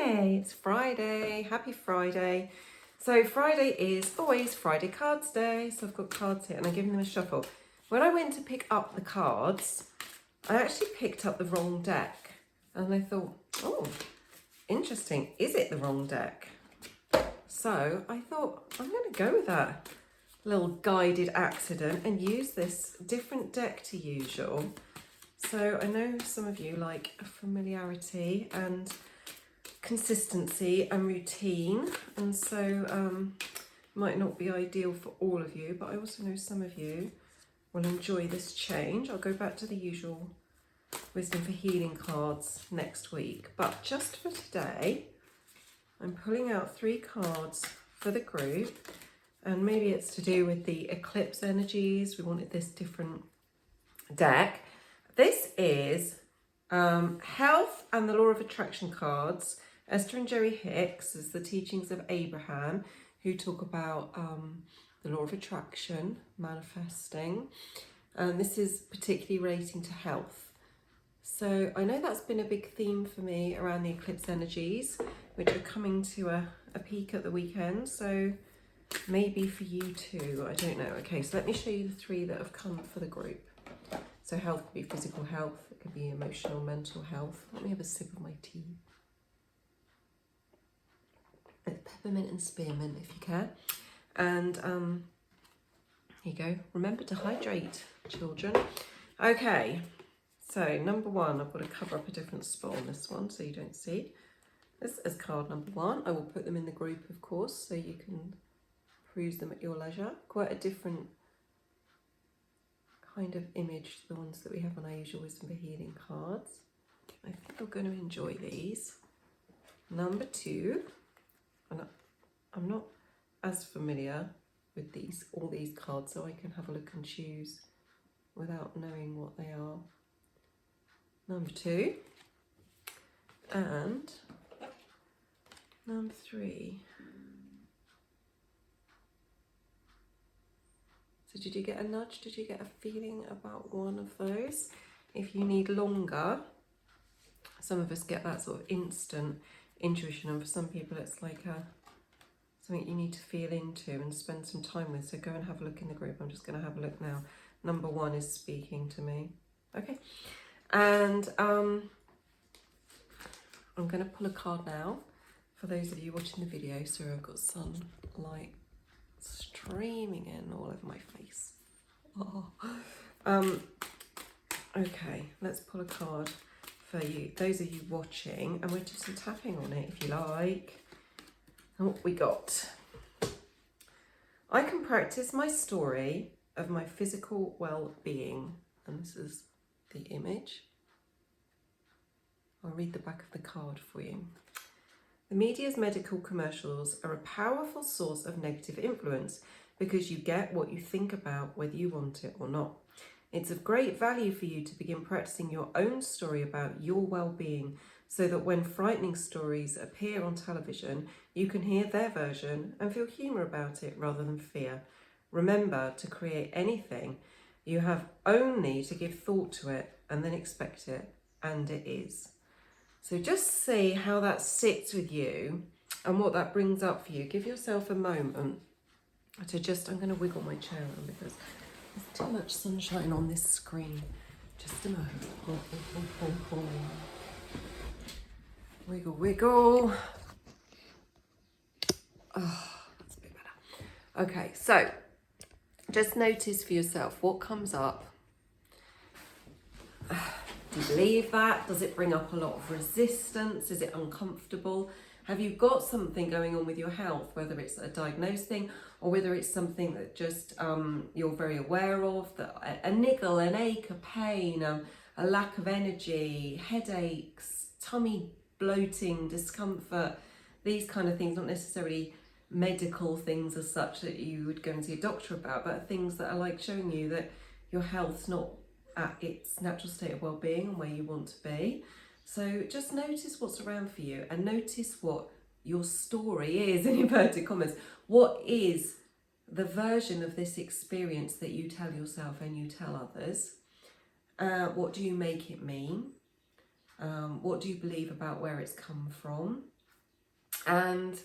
Hey, it's Friday. Happy Friday. So Friday is always Friday Cards Day. So I've got cards here and I'm giving them a shuffle. When I went to pick up the cards, I actually picked up the wrong deck. And I thought, oh, interesting. Is it the wrong deck? So I thought, I'm going to go with that little guided accident and use this different deck to usual. So I know some of you like familiarity and consistency and routine, and so might not be ideal for all of you, but I also know some of you will enjoy this change. I'll go back to the usual Wisdom for Healing cards next week, but just for today I'm pulling out 3 cards for the group, and maybe it's to do with the eclipse energies. We wanted this different deck. This is Health and the Law of Attraction cards. Esther and Jerry Hicks is the teachings of Abraham, who talk about the law of attraction, manifesting. And this is particularly relating to health. So I know that's been a big theme for me around the eclipse energies, which are coming to a peak at the weekend. So maybe for you too, I don't know. Okay, so let me show you the 3 that have come for the group. So health could be physical health, it could be emotional, mental health. Let me have a sip of my tea. It's peppermint and spearmint if you can. And here you go. Remember to hydrate, children. Okay, so number 1, I've got to cover up a different spot on this one so you don't see. This is card number 1. I will put them in the group, of course, so you can peruse them at your leisure. Quite a different kind of image to the ones that we have on our usual Wisdom for Healing cards. I think you're going to enjoy these. Number 2. And I'm not as familiar with all these cards, so I can have a look and choose without knowing what they are. Number 2 and number 3. So did you get a nudge? Did you get a feeling about one of those? If you need longer, some of us get that sort of instant intuition, and for some people it's like something you need to feel into and spend some time with. So go and have a look in the group. I'm just going to have a look now. Number 1 is speaking to me. Okay, and I'm going to pull a card now for those of you watching the video. So I've got sunlight streaming in all over my face. Oh. Okay, let's pull a card for you, those of you watching, and we'll do some tapping on it if you like. And what we got? I can practice my story of my physical well-being, and this is the image. I'll read the back of the card for you. The media's medical commercials are a powerful source of negative influence because you get what you think about, whether you want it or not. It's of great value for you to begin practicing your own story about your well-being, so that when frightening stories appear on television, you can hear their version and feel humour about it rather than fear. Remember, to create anything, you have only to give thought to it and then expect it, and it is. So just see how that sits with you and what that brings up for you. Give yourself a moment to just, I'm going to wiggle my chair around because there's too much sunshine on this screen. Just a moment. Wiggle, wiggle. Oh, that's a bit better. Okay, so just notice for yourself what comes up. Do you believe that? Does it bring up a lot of resistance? Is it uncomfortable? Have you got something going on with your health, whether it's a diagnosed thing or whether it's something that just you're very aware of, that a niggle, an ache, a pain, a lack of energy, headaches, tummy bloating, discomfort, these kind of things, not necessarily medical things as such that you would go and see a doctor about, but things that are like showing you that your health's not at its natural state of well-being and where you want to be. So just notice what's around for you and notice what your story is, in inverted commas. What is the version of this experience that you tell yourself and you tell others? What do you make it mean? What do you believe about where it's come from? And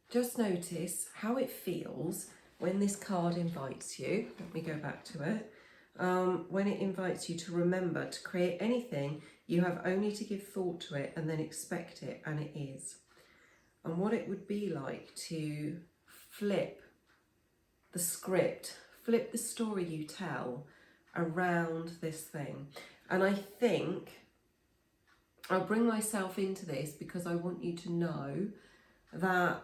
just notice how it feels when this card invites you. Let me go back to it. When it invites you to remember to create anything, you have only to give thought to it and then expect it, and it is. And what it would be like to flip the script, flip the story you tell around this thing. And I think I'll bring myself into this because I want you to know that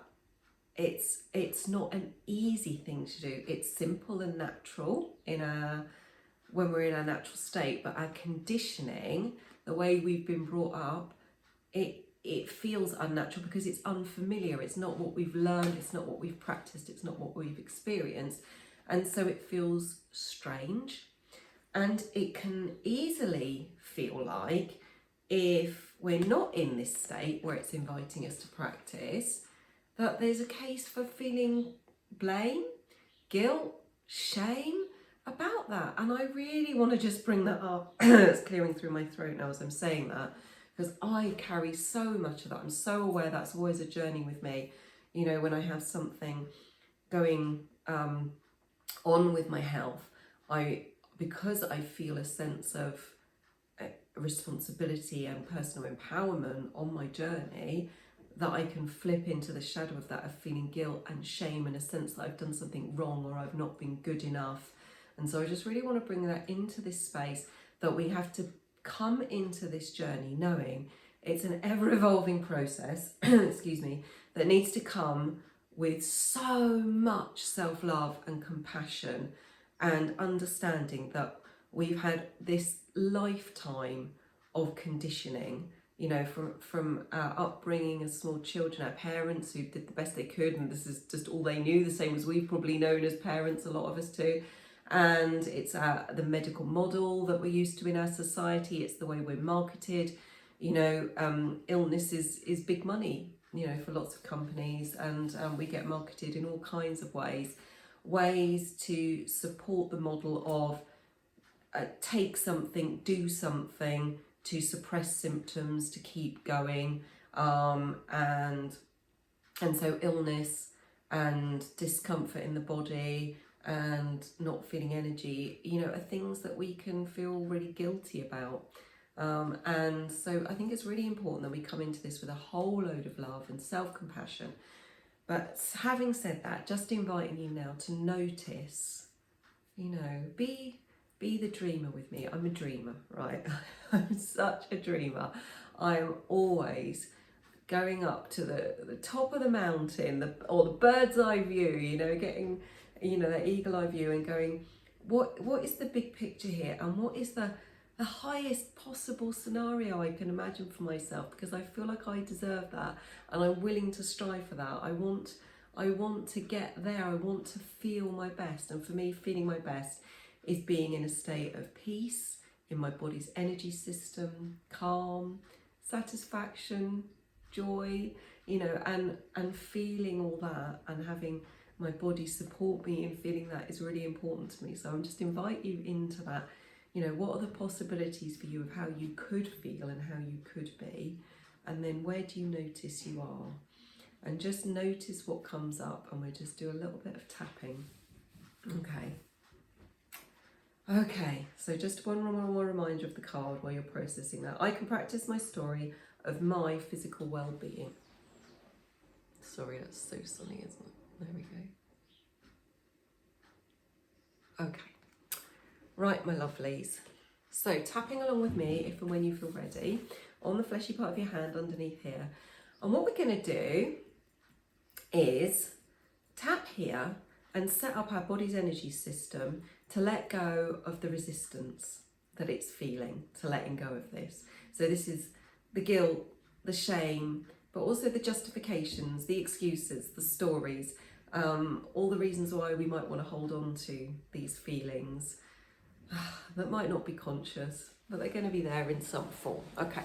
it's not an easy thing to do. It's simple and natural when we're in our natural state, but our conditioning, the way we've been brought up, it feels unnatural because it's unfamiliar. It's not what we've learned, it's not what we've practiced, it's not what we've experienced. And so it feels strange. And it can easily feel like, if we're not in this state where it's inviting us to practice, that there's a case for feeling blame, guilt, shame about that. And I really want to just bring that up. It's clearing through my throat now as I'm saying that, because I carry so much of that. I'm so aware that's always a journey with me. You know, when I have something going on with my health, because I feel a sense of responsibility and personal empowerment on my journey, that I can flip into the shadow of that, of feeling guilt and shame and a sense that I've done something wrong or I've not been good enough. And so I just really want to bring that into this space, that we have to come into this journey knowing it's an ever-evolving process, excuse me, that needs to come with so much self-love and compassion and understanding that we've had this lifetime of conditioning, you know, from our upbringing as small children, our parents who did the best they could, and this is just all they knew, the same as we've probably known as parents, a lot of us too. And it's the medical model that we're used to in our society. It's the way we're marketed. You know, illness is big money, you know, for lots of companies, and we get marketed in all kinds of ways to support the model of take something, do something to suppress symptoms, to keep going, and so illness and discomfort in the body and not feeling energy, you know, are things that we can feel really guilty about. And so I think it's really important that we come into this with a whole load of love and self-compassion. But having said that, just inviting you now to notice, you know, be the dreamer with me. I'm a dreamer, right? I'm such a dreamer. I'm always going up to the top of the mountain, or the bird's eye view, you know, getting, you know, that eagle eye view and going, what is the big picture here? And what is the highest possible scenario I can imagine for myself? Because I feel like I deserve that and I'm willing to strive for that. I want to get there. I want to feel my best. And for me, feeling my best is being in a state of peace in my body's energy system, calm, satisfaction, joy, you know, and feeling all that and having my body support me in feeling that is really important to me. So I'm just invite you into that. You know, what are the possibilities for you of how you could feel and how you could be? And then where do you notice you are? And just notice what comes up, and we'll just do a little bit of tapping. Okay, so just one more reminder of the card while you're processing that. I can practice my story of my physical well-being. Sorry, that's so sunny, isn't it? There we go. Okay. Right, my lovelies. So tapping along with me if and when you feel ready on the fleshy part of your hand underneath here. And what we're going to do is tap here and set up our body's energy system to let go of the resistance that it's feeling, to letting go of this. So this is the guilt, the shame, but also the justifications, the excuses, the stories, all the reasons why we might want to hold on to these feelings that might not be conscious, but they're going to be there in some form. Okay,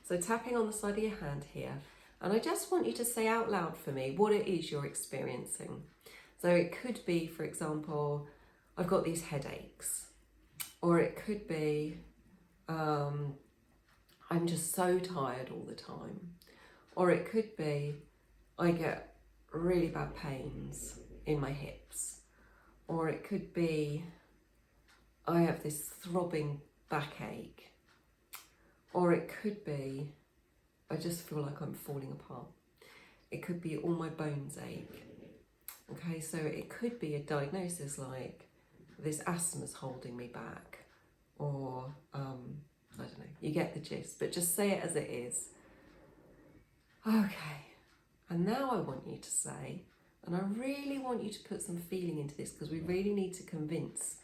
so tapping on the side of your hand here, and I just want you to say out loud for me what it is you're experiencing. So it could be, for example, I've got these headaches, or it could be I'm just so tired all the time, or it could be I get really bad pains in my hips, or it could be I have this throbbing backache, or it could be I just feel like I'm falling apart. It could be all my bones ache. Okay, so it could be a diagnosis like this asthma's holding me back, or I don't know, you get the gist, but just say it as it is. Okay, and now I want you to say, and I really want you to put some feeling into this, because we really need to convince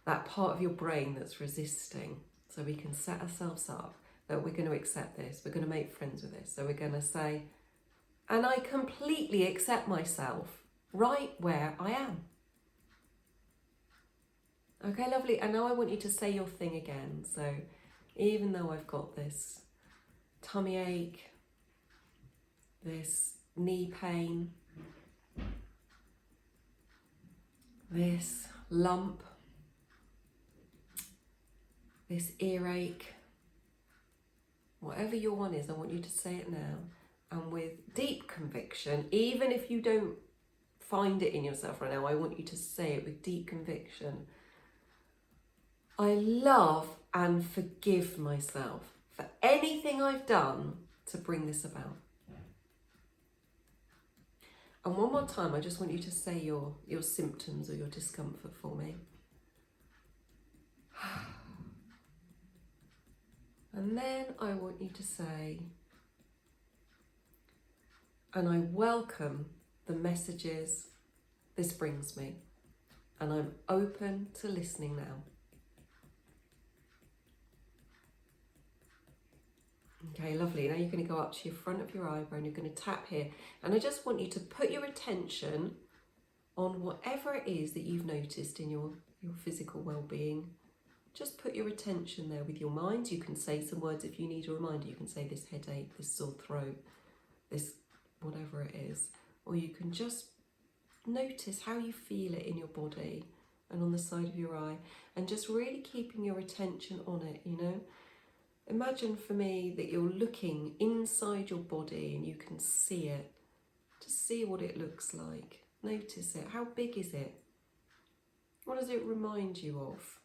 that part of your brain that's resisting, so we can set ourselves up that we're going to accept this, we're going to make friends with this. So we're going to say, and I completely accept myself right where I am. Okay, lovely. And now I want you to say your thing again. So even though I've got this tummy ache, this knee pain, this lump, this earache, whatever your one is, I want you to say it now. And with deep conviction, even if you don't find it in yourself right now, I want you to say it with deep conviction. I love and forgive myself for anything I've done to bring this about. And one more time, I just want you to say your symptoms or your discomfort for me. And then I want you to say, and I welcome the messages this brings me, and I'm open to listening now. Okay, lovely. Now you're going to go up to your front of your eyebrow and you're going to tap here. And I just want you to put your attention on whatever it is that you've noticed in your physical well-being. Just put your attention there with your mind. You can say some words if you need a reminder. You can say this headache, this sore throat, this whatever it is. Or you can just notice how you feel it in your body and on the side of your eye. And just really keeping your attention on it, you know. Imagine for me that you're looking inside your body and you can see it. Just see what it looks like. Notice it. How big is it? What does it remind you of?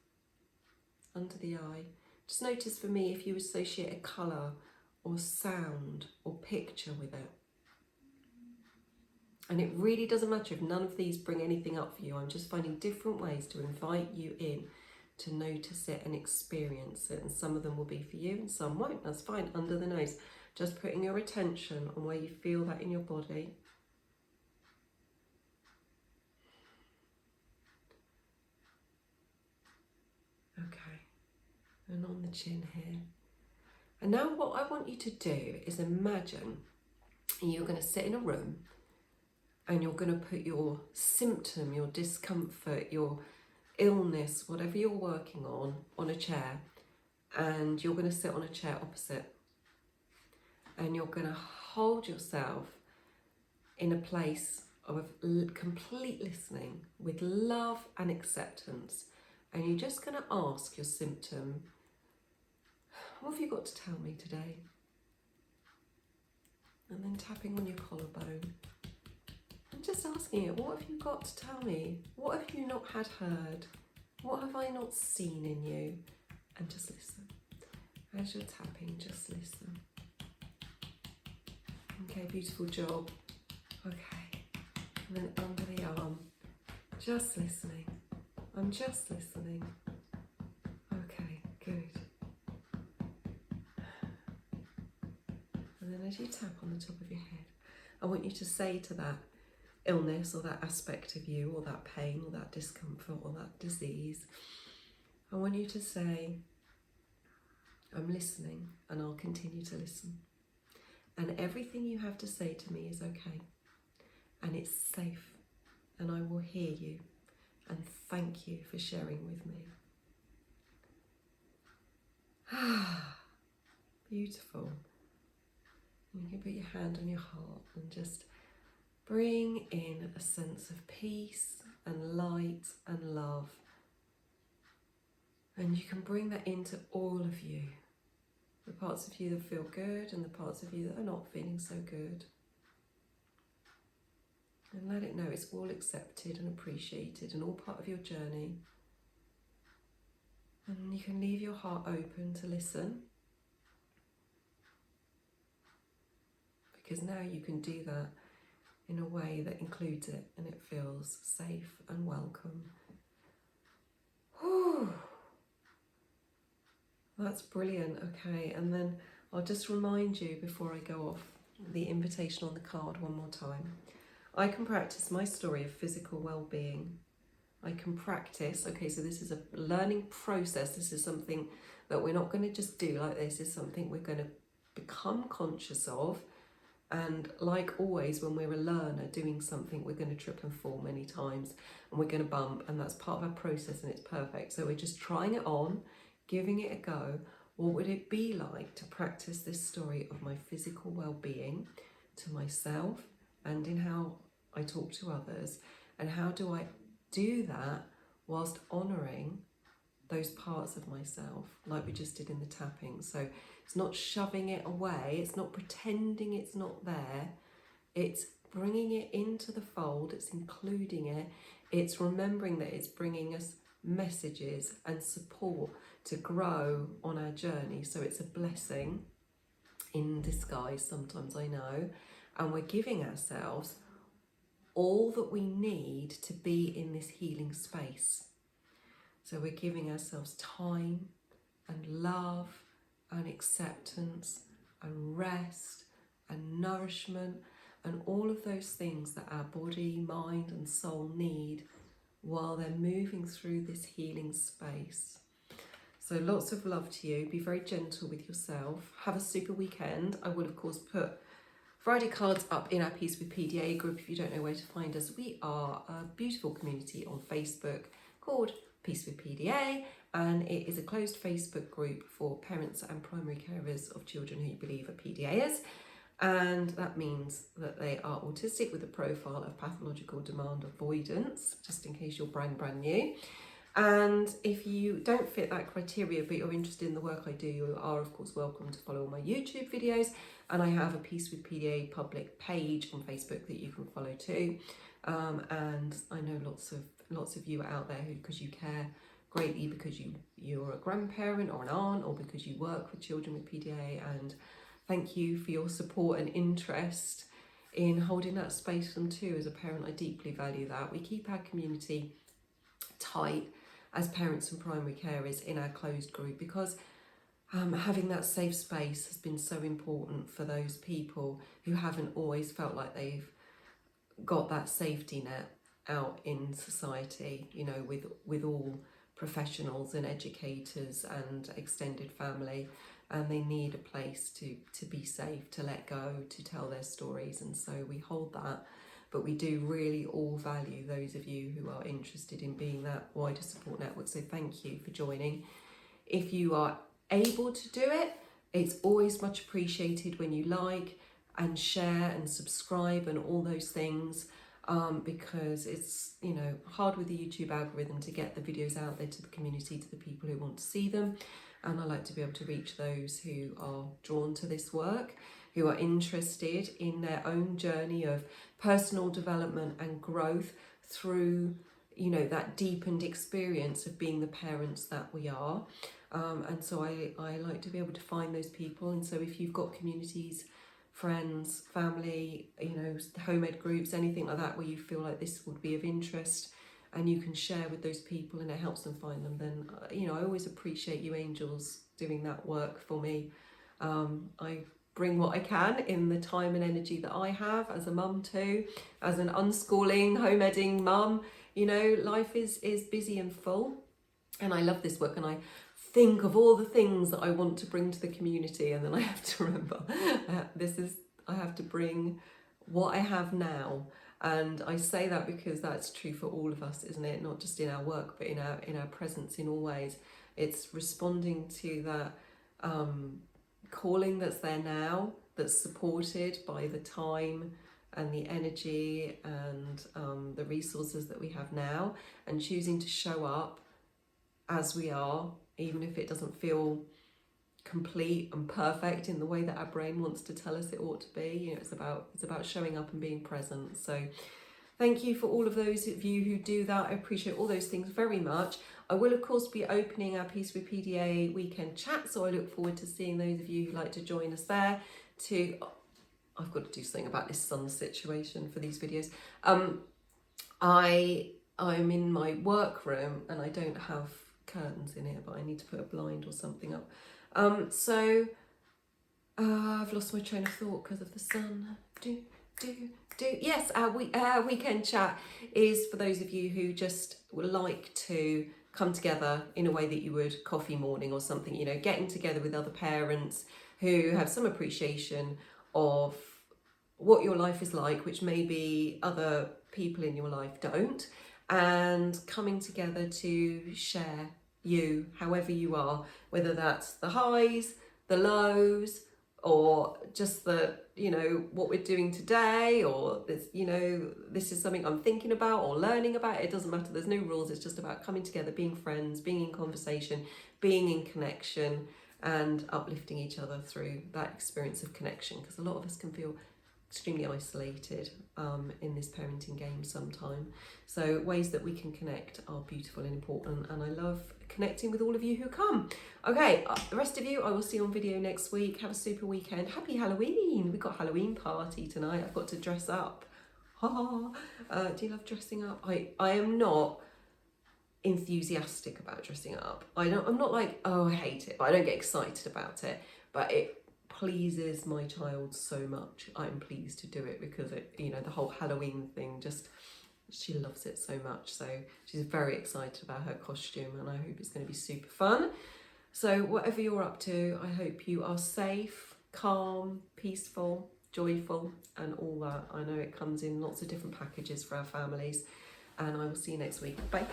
Under the eye. Just notice for me if you associate a colour or sound or picture with it. And it really doesn't matter if none of these bring anything up for you. I'm just finding different ways to invite you in to notice it and experience it. And some of them will be for you and some won't. That's fine. Under the nose. Just putting your attention on where you feel that in your body. Okay. And on the chin here. And now what I want you to do is imagine you're going to sit in a room and you're going to put your symptom, your discomfort, your illness, whatever you're working on a chair, and you're going to sit on a chair opposite, and you're going to hold yourself in a place of complete listening with love and acceptance, and you're just going to ask your symptom, what have you got to tell me today? And then tapping on your collarbone and just asking it, what have you got to tell me? What have you not had heard? What have I not seen in you? And just listen. As you're tapping, just listen. Okay, beautiful job. Okay, and then under the arm, just listening. I'm just listening. Okay, good. And then as you tap on the top of your head, I want you to say to that illness or that aspect of you or that pain or that discomfort or that disease, I want you to say, I'm listening and I'll continue to listen. And everything you have to say to me is okay. And it's safe. And I will hear you. And thank you for sharing with me. Beautiful. You can put your hand on your heart and just bring in a sense of peace and light and love. And you can bring that into all of you. The parts of you that feel good and the parts of you that are not feeling so good. And let it know it's all accepted and appreciated and all part of your journey. And you can leave your heart open to listen, because now you can do that in a way that includes it and it feels safe and welcome. Whew. That's brilliant. Okay, and then I'll just remind you before I go off the invitation on the card one more time. I can practice my story of physical well-being. I can practice, okay, so this is a learning process. This is something that we're not going to just do like this. It's something we're going to become conscious of. And like always, when we're a learner doing something, we're going to trip and fall many times and we're going to bump, and that's part of our process and it's perfect. So we're just trying it on, giving it a go. What would it be like to practice this story of my physical well-being to myself and in how I talk to others? And how do I do that whilst honouring those parts of myself, like we just did in the tapping? So it's not shoving it away, it's not pretending it's not there, it's bringing it into the fold, it's including it, it's remembering that it's bringing us messages and support to grow on our journey. So it's a blessing in disguise sometimes, I know, and we're giving ourselves all that we need to be in this healing space. So we're giving ourselves time and love and acceptance and rest and nourishment and all of those things that our body, mind and soul need while they're moving through this healing space. So lots of love to you. Be very gentle with yourself. Have a super weekend. I will of course put Friday cards up in our Peace with PDA group if you don't know where to find us. We are a beautiful community on Facebook called Peace with PDA, and it is a closed Facebook group for parents and primary carers of children who you believe are PDAers, and that means that they are autistic with a profile of pathological demand avoidance, just in case you're brand new. And if you don't fit that criteria but you're interested in the work I do, you are of course welcome to follow my YouTube videos, and I have a Peace with PDA public page on Facebook that you can follow too. And I know lots of you are out there who, because you care greatly, because you're a grandparent or an aunt, or because you work with children with PDA, and thank you for your support and interest in holding that space for them too. As a parent, I deeply value that. We keep our community tight as parents and primary carers in our closed group, because having that safe space has been so important for those people who haven't always felt like they've got that safety net out in society, you know, with all professionals and educators and extended family, and they need a place to be safe, to let go, to tell their stories. And so we hold that, but we do really all value those of you who are interested in being that wider support network. So thank you for joining. If you are able to do it, it's always much appreciated when you like and share and subscribe and all those things, because it's, you know, hard with the YouTube algorithm to get the videos out there to the community, to the people who want to see them. And I like to be able to reach those who are drawn to this work, who are interested in their own journey of personal development and growth through, you know, that deepened experience of being the parents that we are. And so I like to be able to find those people. And so if you've got communities, friends, family, you know, home ed groups, anything like that where you feel like this would be of interest and you can share with those people and it helps them find them, then, you know, I always appreciate you angels doing that work for me. I bring what I can in the time and energy that I have as a mum too, as an unschooling, home edding mum. You know, life is busy and full, and I love this work, and I think of all the things that I want to bring to the community, and then I have to remember I have to bring what I have now. And I say that because that's true for all of us, isn't it? Not just in our work, but in our presence in all ways. It's responding to that calling that's there now, that's supported by the time and the energy and the resources that we have now, and choosing to show up as we are, even if it doesn't feel complete and perfect in the way that our brain wants to tell us it ought to be. You know, it's about showing up and being present. So Thank you for all of those of you who do that. I appreciate all those things very much. I will, of course, be opening our Peace with PDA weekend chat, so I look forward to seeing those of you who like to join us there. I've got to do something about this sun situation for these videos. I'm in my workroom and I don't have curtains in here, but I need to put a blind or something up. I've lost my train of thought because of the sun. Yes, our weekend chat is for those of you who just would like to come together in a way that you would coffee morning or something, you know, getting together with other parents who have some appreciation of what your life is like, which maybe other people in your life don't, and coming together to share you, however you are, whether that's the highs, the lows, or just the, you know, what we're doing today, or this, you know, this is something I'm thinking about or learning about. It doesn't matter. There's no rules. It's just about coming together, being friends, being in conversation, being in connection, and uplifting each other through that experience of connection, because a lot of us can feel extremely isolated in this parenting game sometime. So ways that we can connect are beautiful and important, and I love connecting with all of you who come. Okay, the rest of you I will see on video next week. Have a super weekend. Happy Halloween. We've got a Halloween party tonight. I've got to dress up. Do you love dressing up? I am not enthusiastic about dressing up. I'm not like, oh, I hate it, but I don't get excited about it, but it pleases my child so much. I'm pleased to do it because it, you know, the whole Halloween thing, just, she loves it so much. So she's very excited about her costume, and I hope it's going to be super fun. So whatever you're up to, I hope you are safe, calm, peaceful, joyful, and all that. I know it comes in lots of different packages for our families, and I will see you next week. Bye.